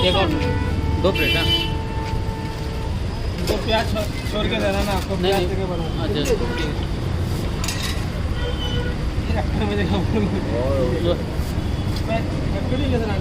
एक और 2 प्लेट हाँ तो प्याज छोड़ के देना ना आपको प्याज देके बना अच्छा मुझे ठीक है मैं कड़ी के देना